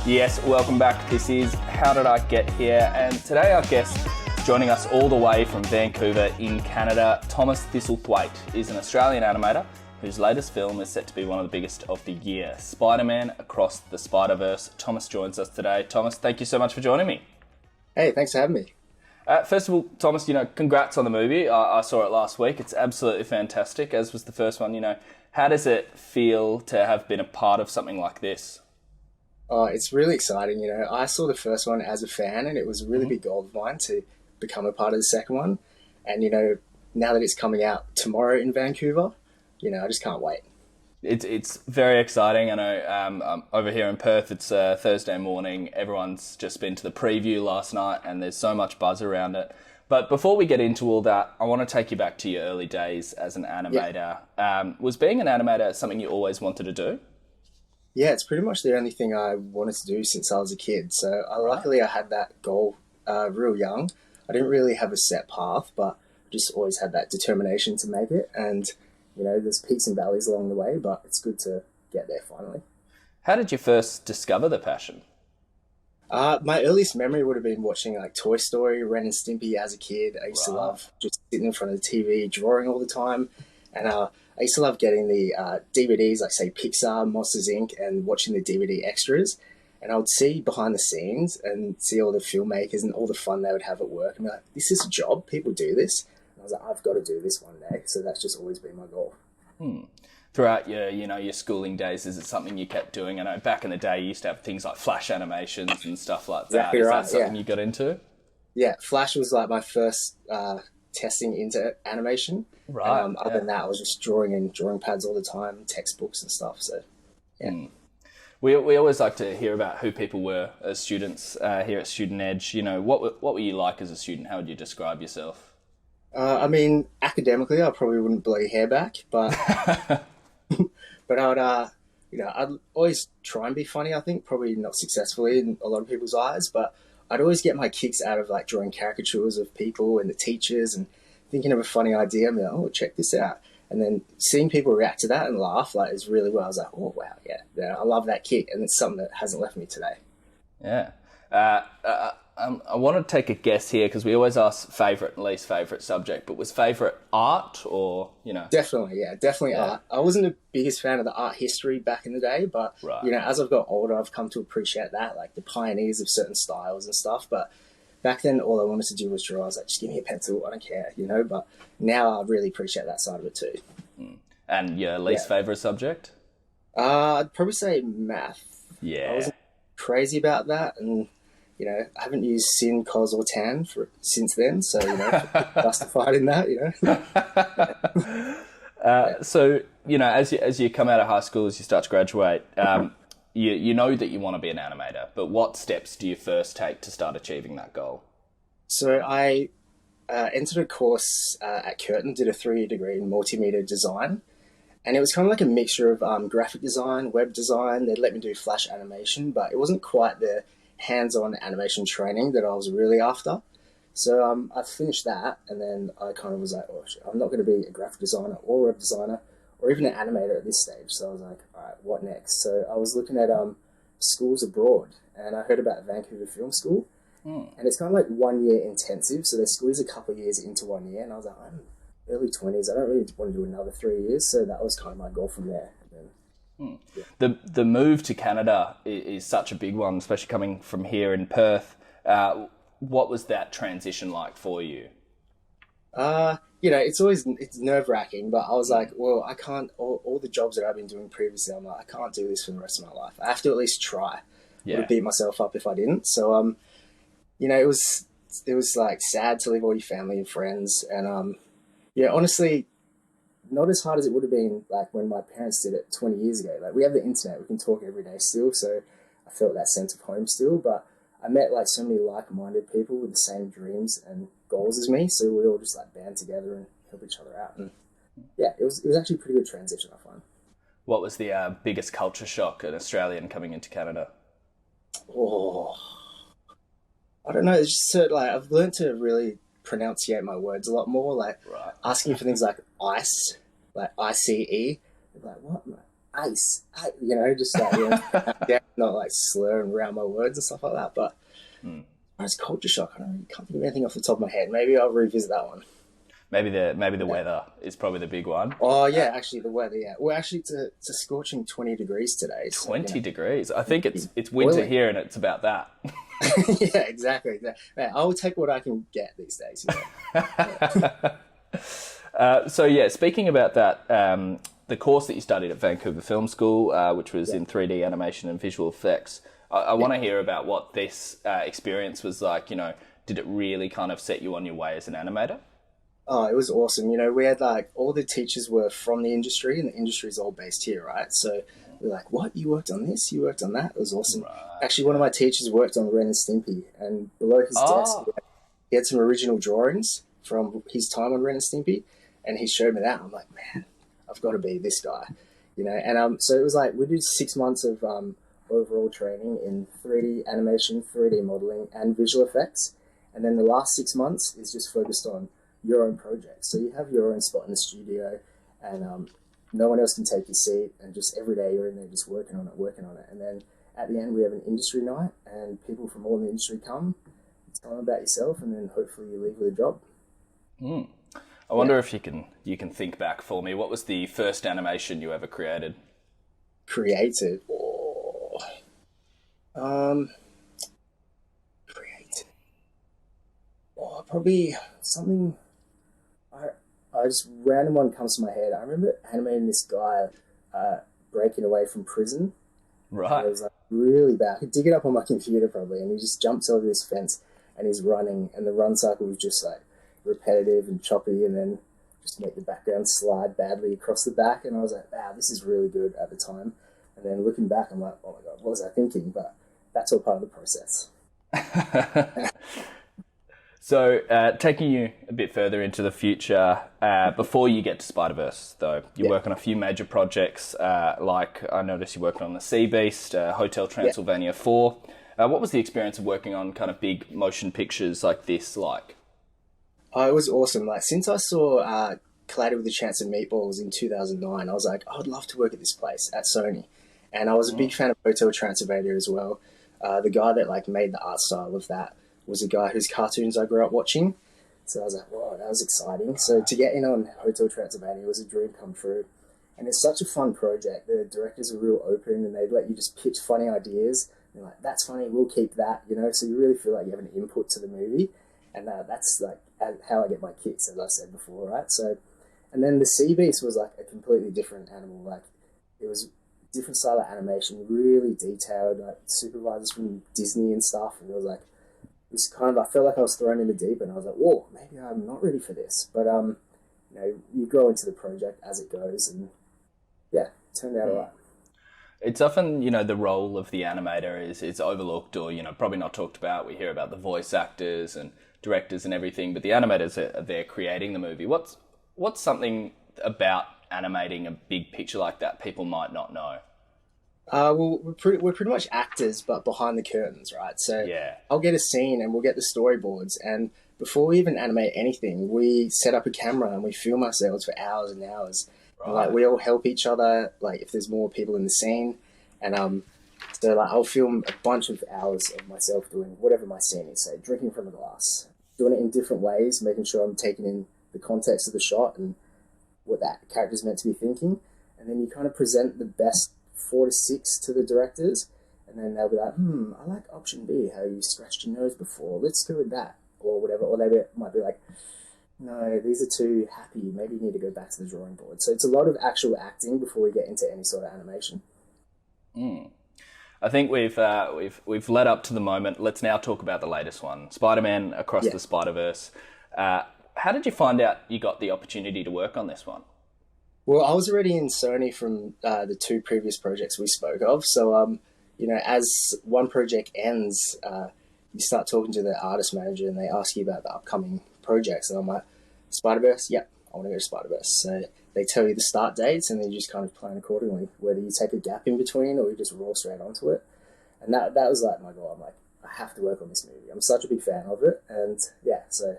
Yes, welcome back. This is How Did I Get Here? And today our guest joining us all the way from Vancouver in Canada, Thomas Thistlethwaite, is an Australian animator whose latest film is set to be one of the biggest of the year, Spider-Man Across the Spider-Verse. Thomas joins us today. Thomas, thank you so much for joining me. Hey, thanks for having me. First of all, Thomas, congrats on the movie. I saw it last week. It's absolutely fantastic, as was the first one. How does it feel to have been a part of something like this? Oh, it's really exciting. I saw the first one as a fan, and it was a really big goal of mine to become a part of the second one. And, now that it's coming out tomorrow in Vancouver, I just can't wait. It's very exciting. I know over here in Perth, it's Thursday morning. Everyone's just been to the preview last night, and there's so much buzz around it. But before we get into all that, I want to take you back to your early days as an animator. Yeah. Was being an animator something you always wanted to do? Yeah, it's pretty much the only thing I wanted to do since I was a kid. So luckily I had that goal real young. I didn't really have a set path, but just always had that determination to make it. And, there's peaks and valleys along the way, but it's good to get there finally. How did you first discover the passion? My earliest memory would have been watching Toy Story, Ren and Stimpy as a kid. I used to love just sitting in front of the TV, drawing all the time. And I used to love getting the DVDs, like say Pixar, Monsters Inc., and watching the DVD extras. And I would see behind the scenes and see all the filmmakers and all the fun they would have at work. And be like, this is a job. People do this. And I was like, I've got to do this one day. So that's just always been my goal. Throughout your schooling days, is it something you kept doing? I know back in the day you used to have things like Flash animations and stuff like that. Exactly right, is that something you got into? Yeah, Flash was like my first testing into animation. Right. Other than that, I was just drawing in drawing pads all the time, textbooks and stuff. So, yeah. We always like to hear about who people were as students here at Student Edge. What were you like as a student? How would you describe yourself? Academically, I probably wouldn't blow your hair back, but but I would, I'd always try and be funny. I think probably not successfully in a lot of people's eyes, but I'd always get my kicks out of drawing caricatures of people and the teachers and thinking of a funny idea. I'm like, oh, check this out. And then seeing people react to that and laugh is really well. I was like, oh, wow, yeah, I love that kick. And it's something that hasn't left me today. Yeah. I want to take a guess here because we always ask favourite and least favourite subject, but was favourite art or, Definitely art. I wasn't the biggest fan of the art history back in the day, but, as I've got older, I've come to appreciate that, like the pioneers of certain styles and stuff. But back then, all I wanted to do was draw. I was like, just give me a pencil, I don't care, but now I really appreciate that side of it too. And your least favourite subject? I'd probably say math. Yeah. I wasn't crazy about that, and I haven't used sin, cos, or tan since then, so justified in that. So as you come out of high school, as you start to graduate, you know that you want to be an animator. But what steps do you first take to start achieving that goal? So I entered a course at Curtin, did a 3-year degree in multimedia design. And it was kind of like a mixture of graphic design, web design. They'd let me do Flash animation, but it wasn't quite the hands-on animation training that I was really after. So I finished that, and then I kind of was like, oh, shit, I'm not going to be a graphic designer or a web designer or even an animator at this stage. So I was like, all right, what next? So I was looking at schools abroad, and I heard about Vancouver Film School. And it's kind of like 1 year intensive, so they squeeze a couple of years into 1 year, and I was like, I'm early 20s, I don't really want to do another 3 years, so that was kind of my goal from there. The move to Canada is such a big one, especially coming from here in Perth. What was that transition like for you? It's nerve-wracking, but I was like, well, I can't, all the jobs that I've been doing previously, I'm like, I can't do this for the rest of my life. I have to at least try. I would beat myself up if I didn't. So, it was like sad to leave all your family and friends. And, honestly, not as hard as it would have been like when my parents did it 20 years ago. Like we have the internet, we can talk every day still. So I felt that sense of home still, but I met so many like-minded people with the same dreams and goals as me. So we all just band together and help each other out. And it was actually a pretty good transition, I find. What was the biggest culture shock an Australian coming into Canada? Oh, I don't know. It's just I've learned to really pronunciate my words a lot more, asking for things like ice, like ICE. Like, what? just like, yeah, not like slurring around my words and stuff like that. But as culture shock, can't think of anything off the top of my head. Maybe I'll revisit that one. Maybe the weather is probably the big one. Oh yeah, actually the weather. Yeah, we're actually to scorching 20 degrees today. So, 20 degrees. I think it's winter here, and it's about that. Yeah, exactly. Man, I will take what I can get these days. So yeah, speaking about that, the course that you studied at Vancouver Film School, which was in 3D animation and visual effects, I want to hear about what this experience was like. Did it really kind of set you on your way as an animator? Oh, it was awesome. We had like all the teachers were from the industry, and the industry is all based here, right? So we're like, what? You worked on this? You worked on that? It was awesome. Right. Actually, one of my teachers worked on Ren and Stimpy, and below his desk, he had some original drawings from his time on Ren and Stimpy, and he showed me that. I'm like, man, I've got to be this guy, And so it was like we did 6 months of overall training in 3D animation, 3D modeling, and visual effects, and then the last 6 months is just focused on your own project. So you have your own spot in the studio, and no one else can take your seat, and just every day you're in there just working on it. And then at the end we have an industry night, and people from all the industry come, tell them about yourself, and then hopefully you leave with a job. I wonder if you can think back for me. What was the first animation you ever created? Created? Probably something. I just random one comes to my head. I remember animating this guy breaking away from prison. Right. It was like really bad. I could dig it up on my computer probably, and he just jumps over this fence and he's running, and the run cycle was just like repetitive and choppy, and then just make the background slide badly across the back. And I was like, wow, this is really good at the time. And then looking back, I'm like, oh my God, what was I thinking? But that's all part of the process. So, taking you a bit further into the future, before you get to Spider-Verse, though, you work on a few major projects, like I noticed you worked on The Sea Beast, Hotel Transylvania 4. What was the experience of working on kind of big motion pictures like this like? Oh, it was awesome. Like, since I saw Collided with a Chance of Meatballs in 2009, I was like, I would love to work at this place at Sony. And I was a big fan of Hotel Transylvania as well. The guy that like made the art style of that was a guy whose cartoons I grew up watching. So I was like, wow, that was exciting. So to get in on Hotel Transylvania was a dream come true. And it's such a fun project. The directors are real open, and they'd let you just pitch funny ideas. You're like, that's funny, we'll keep that, So you really feel like you have an input to the movie. And that's like how I get my kicks, as I said before, right? So, and then the Sea Beast was like a completely different animal. Like, it was a different style of animation, really detailed, like supervisors from Disney and stuff. And it was like, it was kind of, I felt like I was thrown in the deep, and I was like, whoa, maybe I'm not ready for this. But, you grow into the project as it goes, and yeah, it turned out all right. It's often, the role of the animator is overlooked, or, probably not talked about. We hear about the voice actors and directors and everything, but the animators are there creating the movie. What's something about animating a big picture like that people might not know? Well, we're pretty much actors, but behind the curtains, right? So yeah. I'll get a scene and we'll get the storyboards, and before we even animate anything, we set up a camera and we film ourselves for hours and hours. Right. And, like, we all help each other, like if there's more people in the scene, and so like I'll film a bunch of hours of myself doing whatever my scene is, say drinking from a glass, doing it in different ways, making sure I'm taking in the context of the shot and what that character's meant to be thinking, and then you kind of present the best 4 to 6 to the directors, and then they'll be like, I like option B, how you scratched your nose before, let's go with that, or whatever. Or they might be like, no, these are too happy, maybe you need to go back to the drawing board. So it's a lot of actual acting before we get into any sort of animation. I think we've led up to the moment. Let's now talk about the latest one, Spider-Man Across the Spider-Verse. How did you find out you got the opportunity to work on this one? Well, I was already in Sony from the 2 previous projects we spoke of. So, as one project ends, you start talking to the artist manager and they ask you about the upcoming projects. And I'm like, Spider-Verse? Yep, I want to go to Spider-Verse. So they tell you the start dates, and then you just kind of plan accordingly, whether you take a gap in between or you just roll straight onto it. And that was like my goal. I'm like, I have to work on this movie. I'm such a big fan of it. And so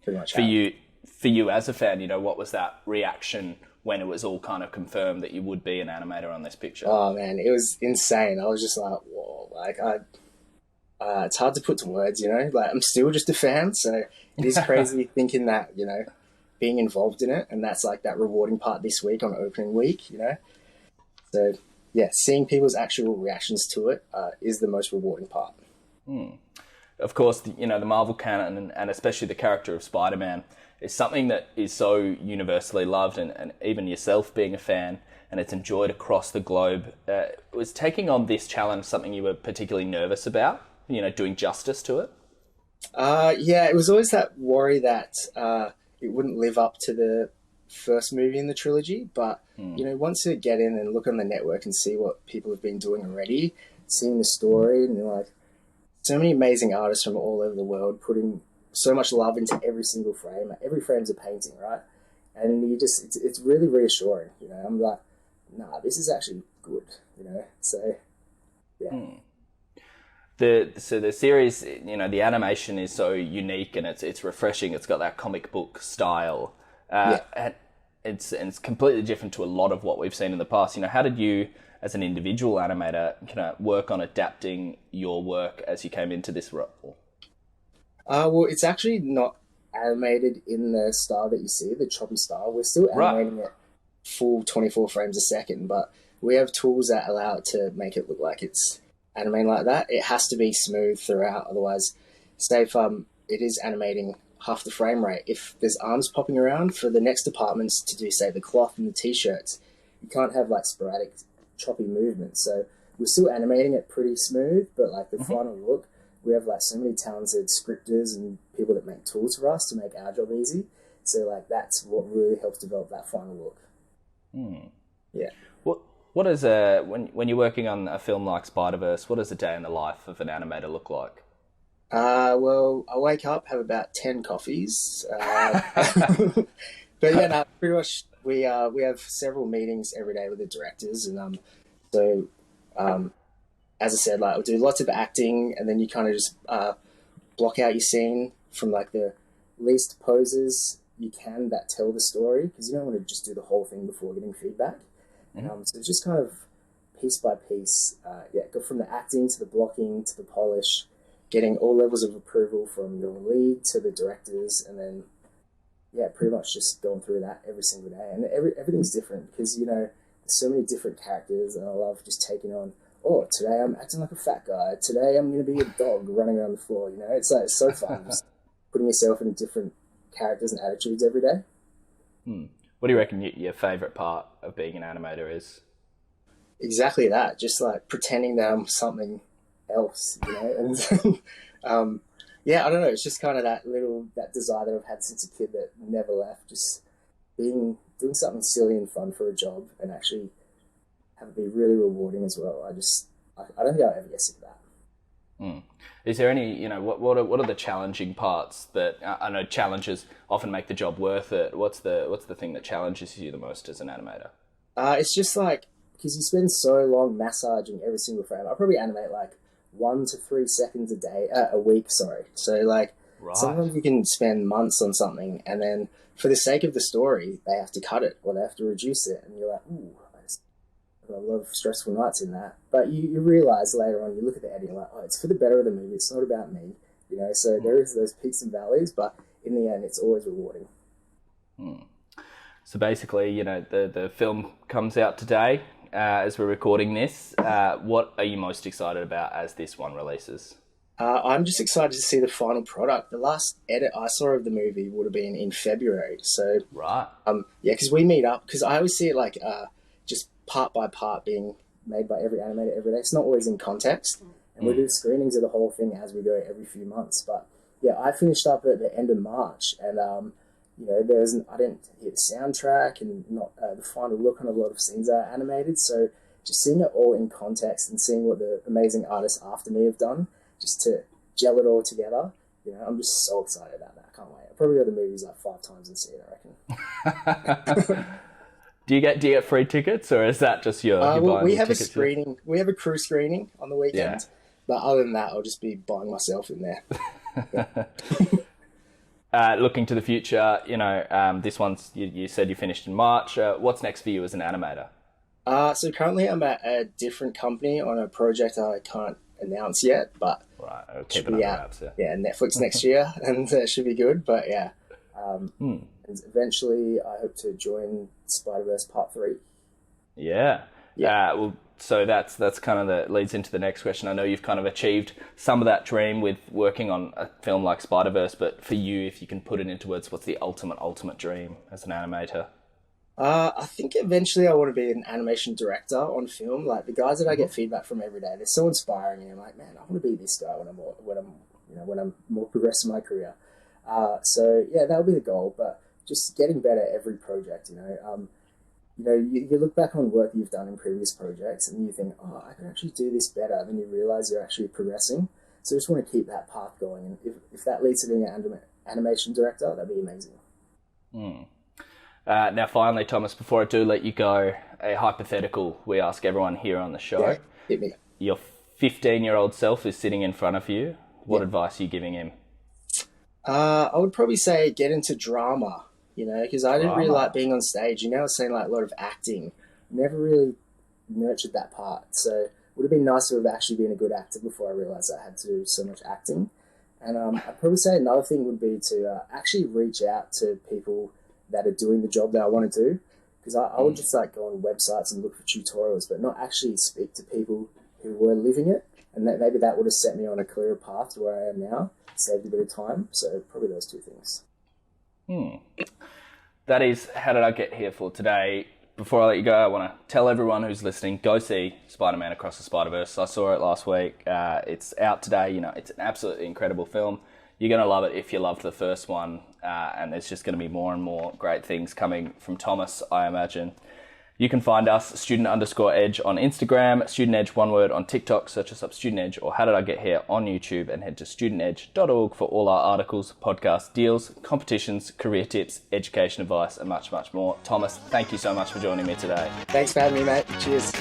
pretty much for you as a fan, what was that reaction when it was all kind of confirmed that you would be an animator on this picture? Oh man, it was insane. I was just like, whoa, it's hard to put to words, you know. Like I'm still just a fan, so it is crazy thinking that, you know, being involved in it, and that's like that rewarding part this week on opening week, you know. So yeah, seeing people's actual reactions to it is the most rewarding part. Of course, you know, the Marvel canon and especially the character of Spider-Man is something that is so universally loved, and even yourself being a fan, and it's enjoyed across the globe. Was taking on this challenge something you were particularly nervous about, you know, doing justice to it? Yeah, it was always that worry that it wouldn't live up to the first movie in the trilogy. But, you know, once you get in and look on the network and see what people have been doing already, seeing the story, and you're like, so many amazing artists from all over the world putting so much love into every single frame. Every frame's a painting, right? And you just, it's really reassuring, you know. I'm like, nah, this is actually good, you know. So, yeah. So the series, you know, the animation is so unique and it's refreshing. It's got that comic book style, and it's completely different to a lot of what we've seen in the past. You know, how did you, as an individual animator, kind of work on adapting your work as you came into this role? Well, it's actually not animated in the style that you see, the choppy style. We're still animating it full 24 frames a second, but we have tools that allow it to make it look like it's animating like that. It has to be smooth throughout, otherwise, say if it is animating half the frame rate, if there's arms popping around for the next departments to do, say, the cloth and the t-shirts, you can't have like sporadic choppy movements. So we're still animating it pretty smooth, but like the final look, we have like so many talented scripters and people that make tools for us to make our job easy. So like that's what really helps develop that final look. Yeah. What is when you're working on a film like Spider-Verse, what does a day in the life of an animator look like? Well, I wake up, have about 10 coffees. But yeah, no, pretty much we have several meetings every day with the directors, and as I said, like we'll do lots of acting, and then you kind of just block out your scene from like the least poses you can that tell the story, because you don't want to just do the whole thing before getting feedback. So just kind of piece by piece, go from the acting to the blocking to the polish, getting all levels of approval from your lead to the directors, and then pretty much just going through that every single day. And everything's different because, you know, there's so many different characters, and I love just taking on, oh, today I'm acting like a fat guy, today I'm going to be a dog running around the floor, you know. It's like so fun just putting yourself in different characters and attitudes every day. What do you reckon your favourite part of being an animator is? Exactly that, just like pretending that I'm something else, you know. And I don't know, it's just kind of that desire that I've had since a kid that never left, just doing something silly and fun for a job and actually have it be really rewarding as well. I don't think I'll ever get sick of that. Is there any, you know, what are the challenging parts that, I know challenges often make the job worth it. What's the thing that challenges you the most as an animator? It's just like, because you spend so long massaging every single frame. I probably animate like 1 to 3 seconds a week, sorry. So like sometimes you can spend months on something, and then for the sake of the story, they have to cut it or they have to reduce it, and you're like, ooh, I love stressful nights in that. But you realise later on, you look at the editing, you're like, oh, it's for the better of the movie. It's not about me, you know. So there is those peaks and valleys, but in the end, it's always rewarding. So basically, you know, the film comes out today as we're recording this. What are you most excited about as this one releases? I'm just excited to see the final product. The last edit I saw of the movie would have been in February. So because we meet up, because I always see it like just part by part being made by every animator every day. It's not always in context, and we do screenings of the whole thing as we go every few months. But yeah, I finished up at the end of March, and you know, I didn't hear the soundtrack and not the final look on a lot of scenes are animated. So just seeing it all in context and seeing what the amazing artists after me have done, just to gel it all together, you know, I'm just so excited about that. I can't wait. I'll probably go to the movies like 5 times and see it, I reckon. Do you get free tickets, or is that just your? Well, we have a screening. We have a crew screening on the weekend, but other than that, I'll just be buying myself in there. Looking to the future, this one's, you said you finished in March. What's next for you as an animator? So currently I'm at a different company on a project I can't announce yet, but Right, I'll should keep it be under out. wraps, yeah. Yeah, Netflix next year, and that should be good. But yeah, and eventually I hope to join Spider-Verse Part 3. Yeah. Yeah. Well, so that's kind of leads into the next question. I know you've kind of achieved some of that dream with working on a film like Spider-Verse, but for you, if you can put it into words, what's the ultimate dream as an animator? I think eventually I want to be an animation director on film. Like the guys that I get feedback from every day, they're so inspiring. And I'm like, man, I want to be this guy when I'm more progressed in my career. So yeah, that'll be the goal. But just getting better every project. You look back on work you've done in previous projects and you think, oh, I can actually do this better. And then you realize you're actually progressing. So I just want to keep that path going. And if that leads to being an animation director, that'd be amazing. Now, finally, Thomas, before I do let you go, a hypothetical we ask everyone here on the show. Yeah, hit me. Your 15-year-old self is sitting in front of you. What advice are you giving him? I would probably say get into drama, because I didn't really like being on stage. I was saying like a lot of acting. Never really nurtured that part. So it would have been nice to have actually been a good actor before I realised I had to do so much acting. And I'd probably say another thing would be to actually reach out to people that are doing the job that I want to do. Because I would just like go on websites and look for tutorials, but not actually speak to people who were living it. And maybe that would have set me on a clearer path to where I am now, saved a bit of time. So probably those two things. That is How Did I Get Here for today. Before I let you go, I want to tell everyone who's listening, go see Spider-Man Across the Spider-Verse. I saw it last week. It's out today. It's an absolutely incredible film. You're going to love it if you loved the first one, and there's just going to be more and more great things coming from Thomas, I imagine. You can find us, student_edge on Instagram, Student Edge, one word, on TikTok. Search us up, Student Edge, or How Did I Get Here on YouTube, and head to studentedge.org for all our articles, podcasts, deals, competitions, career tips, education advice, and much, much more. Thomas, thank you so much for joining me today. Thanks for having me, mate. Cheers.